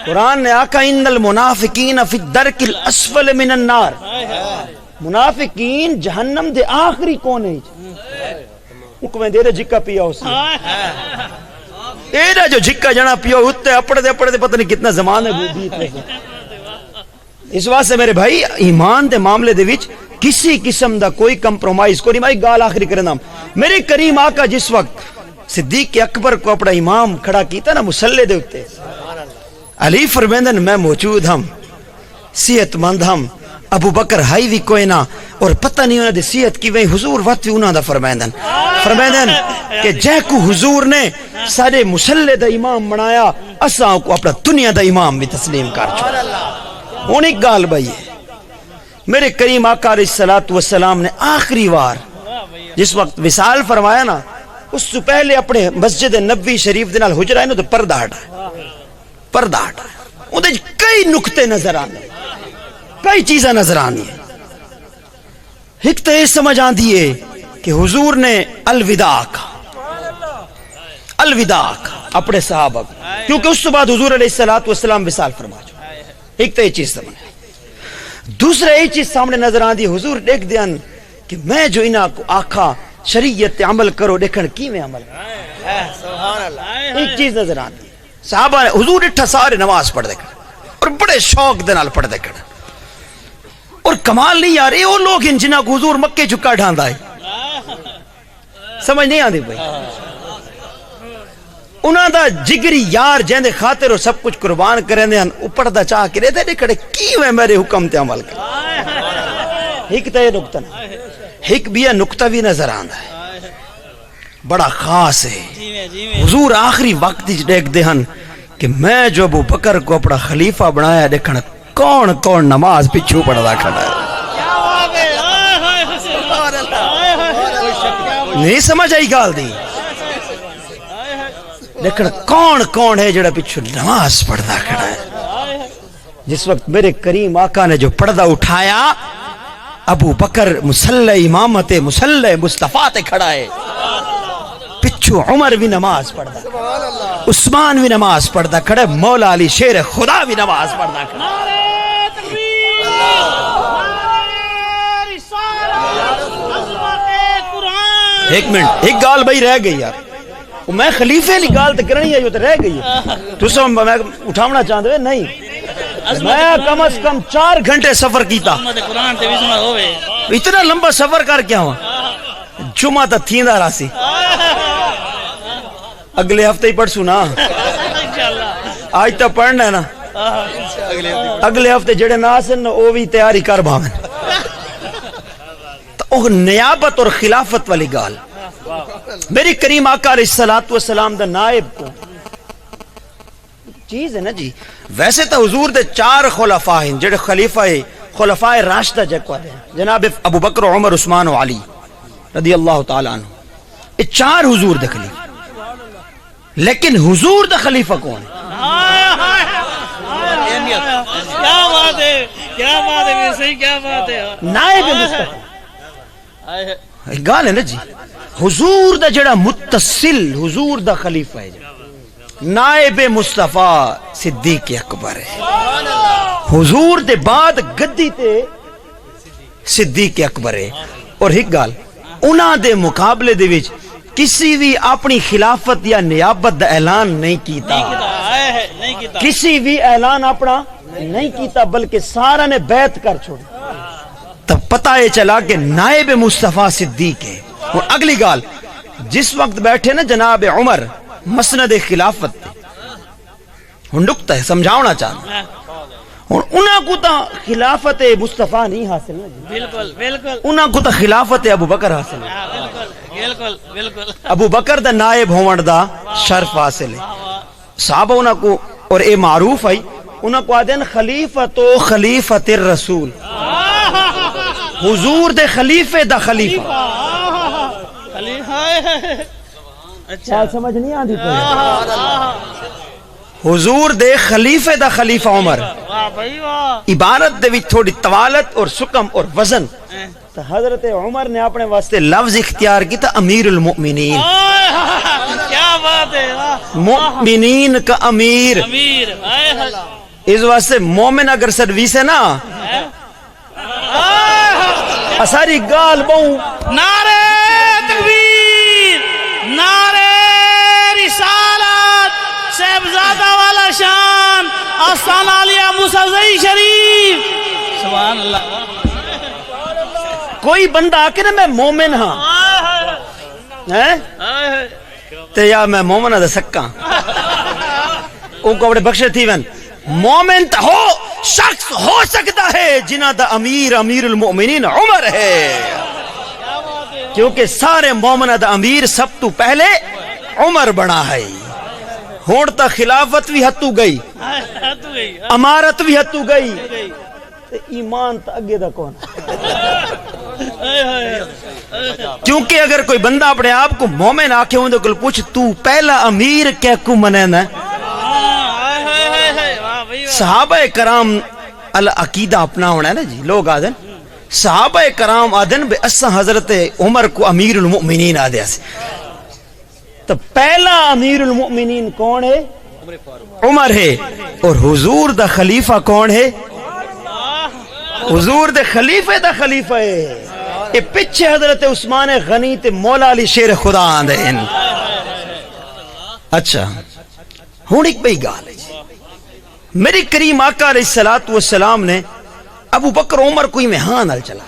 قرآن نے آکھا ان المنافقین فی الدرک الاسفل من النار منافقین جہنم دے آخری کونے حکمیں دے دے جکا پیا ہوسی ایڈا جو جھکا جنا پیو ہوتے اپڑے دے پتہ نہیں کتنا زمان ہے بیت میں اس واسطے میرے بھائی ایمان دے معاملے دے وچ کسی قسم دا کوئی کمپرومائز کوئی نہیں بھائی گال آخری کرنا میرے کریم آقا جس وقت صدیق اکبر کو اپنا امام کھڑا کیتا نا مسلح دے ہوتے علی فرمیندن میں موجود ہم صحت مند ہم ابو بکر ہائی بھی کوئی نہ اور پتہ نہیں انہوں نے صحت کی وہی حضور وقت بھی انہوں نے فرمیندن کہ جے کو حضور نے سارے مسلح دا امام بنایا اساں کو اپنا دنیا دا امام بھی تسلیم کر چھوڑا ہون ایک گال بھائی ہے میرے کریم آقا علیہ الصلوۃ والسلام نے آخری بار جس وقت وصال فرمایا نا، اس سے پہلے اپنے مسجد نبوی شریف دے نال حجرہ ہے نا تو پردہ ہٹایا، پردہ ہٹایا، اودے وچ کئی نقطے نظر آندے، کئی چیزاں نظر آندی ہیں۔ ایک تو یہ سمجھ آندی ہے کہ حضور نے الوداع کہا، الوداع کہا اپنے صحابہ کو، کیونکہ اس کے بعد حضور علیہ الصلوۃ والسلام وصال فرما چکے۔ ایک تو یہ چیز سمجھ، دوسرا یہ چیز سامنے نظر آندی، حضور دیکھ دیان کہ میں جو انہاں کو آکھا شریعت عمل کرو، دیکھن کی میں عمل کرو، سبحان اللہ، ایک چیز نظر آندی۔ صحابہ نے حضور اٹھا سارے نماز پڑھ دے کر اور بڑے شوق دے نال پڑھ دے کر، اور کمال نہیں یار، یہ وہ لوگ ہیں جنہاں کو حضور مکے چکا ڈھاندا ہے، سمجھ نہیں آندی بھائی، انہاں دا جگری یار جہندے خاطر وہ سب کچھ قربان کریں دے ہن، اوپر دا چاہ کے رہتے دیکھڑے کی میں میرے حکم تے عمل کر۔ ایک تو یہ نقطہ نا، ایک بھی یہ نقطہ بھی نظر آندا ہے بڑا خاص ہے۔ حضور آخری وقت دیکھ دے ہن کہ میں جو ابو بکر کو اپنا خلیفہ بنایا، دیکھنا کون کون نماز پچھو پڑھدا کھڑا ہے۔ نہیں سمجھ آئی گال دی، لیکن کون کون ہے جڑا پچھو نماز پڑھدا کھڑا ہے۔ جس وقت میرے کریم آقا نے جو پردہ اٹھایا، ابو بکر مصلی امامت مصلی مصطفیٰ تے کھڑا ہے، پچھو عمر بھی نماز پڑھدا، عثمان بھی نماز پڑھدا کھڑا ہے، مولا علی شیر خدا بھی نماز پڑھدا کھڑا ہے۔ ایک منٹ، ایک گال بھائی رہ گئی یار، میں خلیفے لی گال تے کرنی ہے جو تے رہ گئی ہے، تو سو میں اٹھاونا چاہتے نہیں، میں کم از کم 4 گھنٹے سفر کیتا، اتنا لمبا سفر کر کیا ہوا، جمعہ تا تھیندا راسی، اگلے ہفتے ہی پڑھ سنا، آج تا پڑھنا ہے نا، اگلے ہفتے جڑے ناسن وہ بھی تیاری کر بھاویں۔ تو نیابت اور خلافت والی گال، میری کریم آقا علیہ الصلوۃ والسلام دا نائب کو چیز ہے نا جی۔ ویسے تو حضور دے 4 خلفاء ہیں جڑے خلفاء راشدہ جکو ہیں، جناب ابو بکر عمر عثمان و علی رضی اللہ تعالی عنہ، یہ 4 حضور دے خلیفہ، لیکن حضور دا خلیفہ کون ہے؟ کیا بات ہے، کیا بات ہے، صحیح کیا بات ہے، نائب مصطفیٰ گال ہے نا جی۔ حضور دا جڑا متصل حضور دا خلیفہ ہے، نائب مصطفیٰ صدیق اکبر ہے، حضور دے بعد گدی تے صدیق اکبر ہے۔ اور ایک گال، انہاں دے مقابلے دے وچ کسی بھی اپنی خلافت یا نیابت دا اعلان نہیں کیتا، کسی بھی اعلان اپنا نہیں کیتا، بلکہ سارا نے بیعت کر چھوڑی، تب پتہ یہ چلا کہ نائب مصطفیٰ صدیق ہے۔ اور اگلی گال، جس وقت بیٹھے نا جناب عمر مسند خلافت تے، ہن نقطہ ہے سمجھاونا چاہنا، اور انہاں کو تا خلافت مصطفیٰ نہیں حاصل نا جی، بالکل بالکل، انہاں کو تا خلافت ابو بکر حاصل ہے، بالکل بالکل، ابو بکر دا نائب ہون دا شرف حاصل ہے۔ صحابہ انہاں کو، اور اے معروف ہے، انہاں کو آدھے خلیفۃ و خلیفۃ الرسول، حضور دے خلیفے دا خلیفہ۔ اچھا سمجھ نہیں آندی حضور دے خلیفے دا خلیفہ عمر، عبارت دے وچ تھوڑی طوالت اور سکم اور وزن، تو حضرت عمر نے اپنے واسطے لفظ اختیار کیتا امیر المؤمنین، کیا بات ہے، مؤمنین کا امیر، اس واسطے مومن اگر سروس ہے نا اساری گال بہوں نعرہ تکبیر، نعرہ رسالت، صاحبزادہ والا شان، آستانہ علیہ موسیٰ شریف، سبحان اللہ۔ کوئی بندہ آکے نا میں مومن ہاں تے یا میں مومن ہاں دا سکاں، ان کو اپنے بخشے تھی ون مومن تا ہو شخص ہو سکتا ہے جنہ دا امیر المؤمنین عمر ہے، کیونکہ سارے مومنہ دا امیر سب تو پہلے عمر بنا ہے۔ ہون تا خلافت بھی ہتو گئی، امارت بھی ہتو گئی، تے ایمان تا اگے دا کون ہائے ہائے کیونکہ اگر کوئی بندہ اپنے آپ کو مومن آکھے ہوں تو پوچھ تو پہلا امیر کیا کو منینا ہے؟ صحابہ کرام العقیدہ اپنا ہونا ہے نا جی. لوگ آدھن صحابہ کرام آدھن بے اسا حضرت عمر کو امیر المؤمنین آدھے سے. تو پہلا امیر المؤمنین کون ہے؟ عمر ہے. اور حضور دا خلیفہ کون ہے؟ حضور دے خلیفہ دا خلیفہ ہے. یہ پچھے حضرت عثمان غنی تے مولا علی شیر خدا آندے ہیں. اچھا ہون ایک بھئی گال ہے جی. میری کریم آقا علیہ السلام نے ابو بکر عمر کوئی میں ہاں نال چلا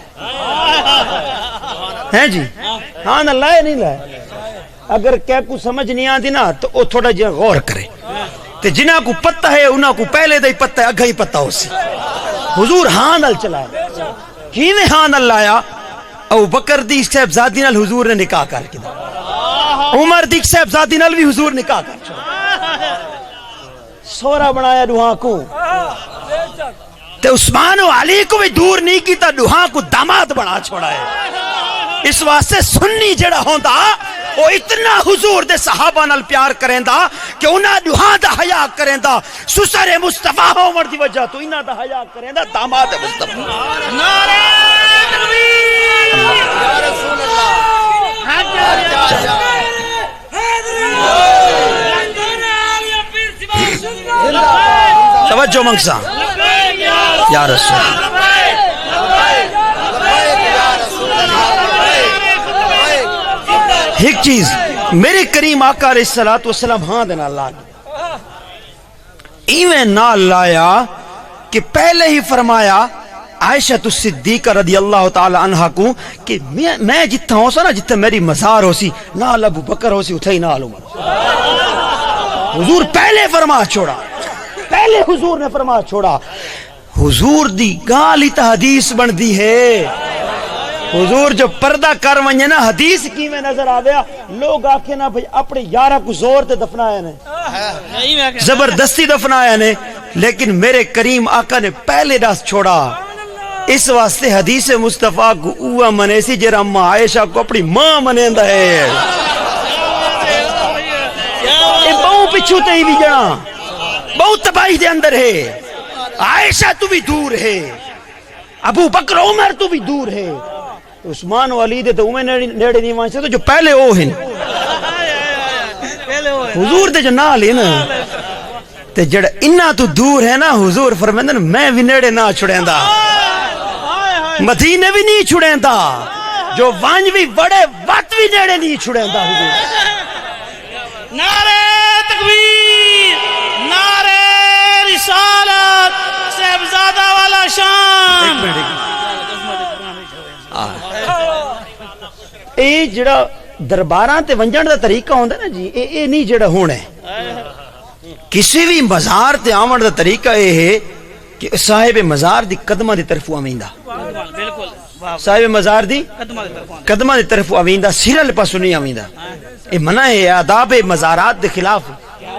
ہے جی. ہاں نال لائے نہیں لائے. اگر کیا کو سمجھ نہیں آتی نا تو وہ تھوڑا جہاں غور کرے. تے جنہاں کو پتہ ہے انہاں کو پہلے دا ہی پتہ ہے اگھا ہی پتہ ہو سی. حضور ہاں نال چلا ہے. کیویں ہاں نال لایا؟ ابو بکر دی صاحبزادی نال حضور نے نکاح کر کے دا. عمر دی صاحبزادی نال بھی حضور نکاح کر چھوڑا. سورا بنایا دوہاں کو. تے عثمان و علی کو بھی دور نہیں کیتا, دوہاں کو داماد بنا چھوڑا ہے. اس واسطے سنی جڑا ہوندا وہ اتنا حضور دے صحابہ نال پیار کریندا کہ انہاں دوہاں دا حیا کریندا. سسر مصطفیٰ عمر دی وجہ تو انہاں دا حیا کریندا داماد مصطفیٰ. نعرہ تکبیر یا رسول اللہ. توجہ منگسا یا رسول ایک چیز میرے کریم آقا علیہ السلام ہاں دینا اللہ ایویں نہ لایا کہ پہلے ہی فرمایا عائشہ الصدیقہ رضی اللہ تعالی عنہ کو کہ میں جتھا ہوں سا نا جتھا میری مزار ہو سی نال ابو بکر ہو سی اتھا ہی نال عمر. حضور پہلے فرما چھوڑا. پہلے حضور نے فرما چھوڑا. حضور دی گالی تا حدیث بن دی ہے. حضور جو پردہ کر ونجے نا حدیث کی میں نظر آویا لوگ آکھے نا بھئی اپنے یارہ کو زور تے دفنایا نے زبردستی دفنایا نے. لیکن میرے کریم آقا نے پہلے دس چھوڑا. اس واسطے حدیث مصطفیٰ کو اوہ منے سی جرا اما عائشہ کو اپنی ماں منیندہ ہے. اے بہو پچھو تے ہی بھی جنا بہت تباہی دے اندر ہے. عائشہ تو بھی دور ہے, ابو بکر عمر تو بھی دور ہے. عثمان و علی دے تو اوہ نیڑے نہیں مانچے تو جو پہلے او ہیں حضور دے جو نال ہے نا تے جڑا انہاں تو دور ہے نا حضور فرمیندے میں بھی نیڑے نہ چھڑیندا, مدینے بھی نہیں چھڑیندا, جو وانج بھی بڑے وقت بھی نیڑے نہیں چھڑیندا. حضور نعرہ تکبیر نعرہ رسالت صاحبزادہ والا شان. اے جڑا درباراں تے ونجن دا طریقہ ہوندا نا جی اے نہیں جڑا ہونا ہے. کسی بھی مزار تے آون دا طریقہ اے ہے کہ صاحب مزار دی قدمہ دی طرف آویندا. بالکل صاحب مزار دی قدمہ دی طرف آویندا, سرل پاسوں نہیں آویندا. اے منع ہے, آداب مزارات دے خلاف,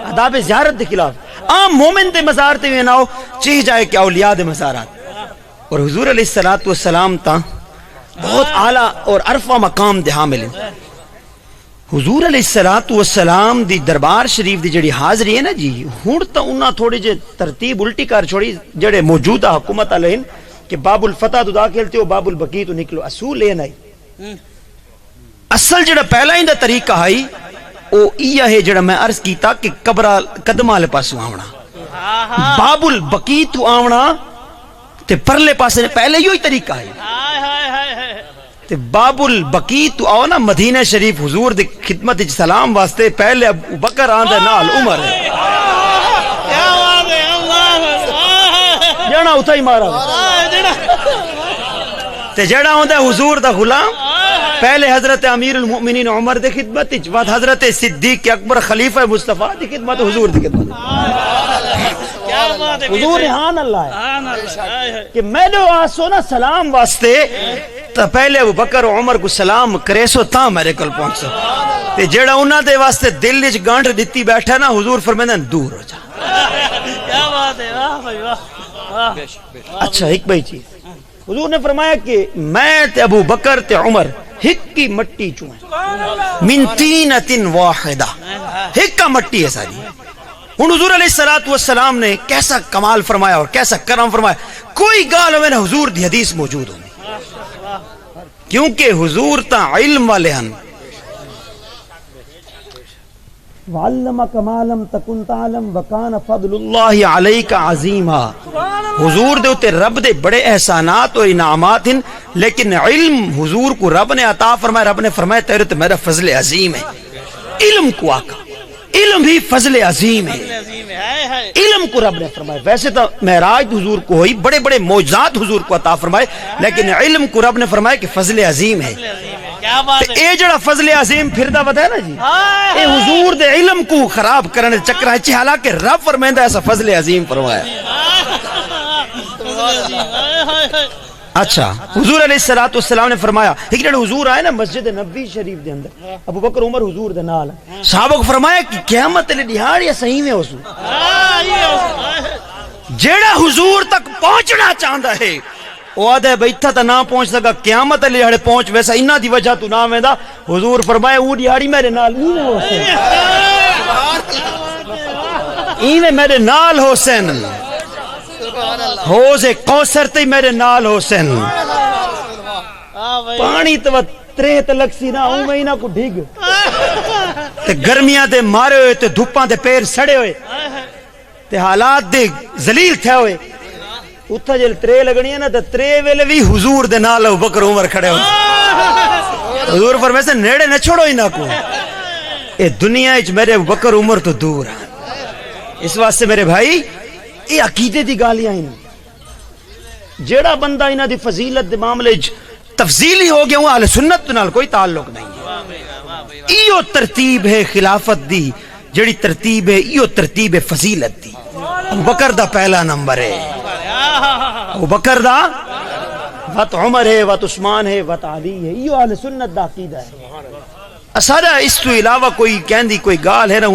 آداب زیارت دے خلاف. عام مومن دے مزار تے وی نہ ہو چاہیے جائے کہ اولیاء دے مزارات. اور حضور علیہ السلام تا بہت اعلیٰ اور عرفہ مقام دے حامل ہیں. حضور علیہ السلام دی دربار شریف دی جڑی حاضری ہے نا جی ہن تا انہاں تھوڑی جے ترتیب الٹی کر چھوڑی جڑے موجودہ حکومت والے ہیں کہ باب الفتح تو داخل تے باب البقی تو نکلو. اصول اے نہیں, اصل جڑا پہلا ہی دا طریقہ ہے او ایہ ہے جڑا میں عرض کیتا کہ قبر قدمہ والے پاسوں آونا, باب البقی تو آونا تے پرلے پاسے پہلے ہی طریقہ ہے. تے باب البقی تو آو نا مدینہ شریف حضور دی خدمت سلام واسطے پہلے ابو بکر آندہ نال عمر ہے. جانا اتھا ہی مارا تے جڑا ہوندہ حضور دا غلام پہلے حضرت امیر المؤمنین عمر دی خدمت بعد حضرت صدیق اکبر خلیفہ مصطفیٰ دی خدمت حضور دی خدمت. حضور رحان اللہ ہے کہ میں نے آسو نا سلام واسطے تا پہلے ابو بکر و عمر کو سلام کرے سو تا میرے کل پہنچ سو. تے جڑا انہاں دے واسطے دل وچ گانٹھ دتی بیٹھا نا حضور فرمیندے دور ہو جا. کیا بات ہے, واہ بھائی واہ. اچھا ایک بھائی چیز حضور نے فرمایا کہ میں تے ابو بکر تے عمر ہک کی مٹی چویں من تینۃ واحدہ، ہک کا مٹی ہے ساری. ہن حضور علیہ الصلوۃ والسلام نے کیسا کمال فرمایا اور کیسا کرم فرمایا. کوئی گال ہوئے نا حضور دی حدیث موجود ہونی، کیونکہ حضور تا علم والے ہن. وعلمک ما لم تکن تعلم وکان فضل اللہ علیک عظیما. حضور دے اوتے رب دے بڑے احسانات اور انعامات ہیں، لیکن علم حضور کو رب نے عطا فرمایا. رب نے فرمایا تیرے تے میرا فضل عظیم ہے. علم کو آقا، علم بھی فضل عظیم ہے. علم کو رب نے فرمایا. ویسے تو معراج حضور کو ہوئی، بڑے بڑے معجزات حضور کو عطا فرمائے، لیکن علم کو رب نے فرمایا کہ فضل عظیم ہے. کیا بات ہے. اے جڑا فضل عظیم پھردا ودا ہے نا جی، اے حضور دے علم کو خراب کرنے دے چکر ہے. حالانکہ رب فرمائندا ایسا فضل عظیم فرمایا. اچھا حضور علیہ الصلوۃ والسلام نے فرمایا ایک جڑا حضور آئے نا مسجد نبوی شریف دے اندر، ابو بکر عمر حضور دے نال، صحابہ کو فرمایا کہ قیامت دے دیہاڑ یا صحیح میں ہوسو جیڑا حضور تک پہنچنا چاہندا ہے وہ آدھے بیٹھا تا نہ پہنچ سکا، قیامت علی ہڑے پہنچ ویسا انہاں دی وجہ تو نہ ویندا. حضور فرمائے او دیہاڑی میرے نال نہیں ہوسن، ایویں میرے نال ہوسن، حوض کوثر تے میرے نال ہوسن. پانی تو ترے تلک سی نا اوویں ہی نہ کو ڈگ تے گرمیاں دے مارے ہوئے تے دھوپاں دے پیر سڑے ہوئے تے حالات دے ذلیل تھے ہوئے. اتھا جل ترے لگنی ہے نا تے ترے ویلے بھی حضور دے نال ابو بکر عمر کھڑے ہوئے. حضور فرمائے سے نیڑے نہ چھوڑو ہی نہ کو، اے دنیا وچ میرے ابو بکر عمر تو دور ہیں. اس واسطے میرے بھائی یہ عقیدے دی گالیاں ہیں. جیڑا بندہ انہاں دی فضیلت دے معاملے وچ تفضیلی ہو گیا وہ اہل سنت نال کوئی تعلق نہیں ہے. ایو ترتیب ہے خلافت دی، جڑی ترتیب ہے ایو ترتیب ہے فضیلت دی. ابو بکر دا پہلا نمبر ہے، ابو بکر دا، وت عمر ہے، وت عثمان ہے، وت علی ہے. ایو اہل سنت دا عقیدہ ہے. اسارا اس تو علاوہ کوئی کہندی کوئی گال ہے نا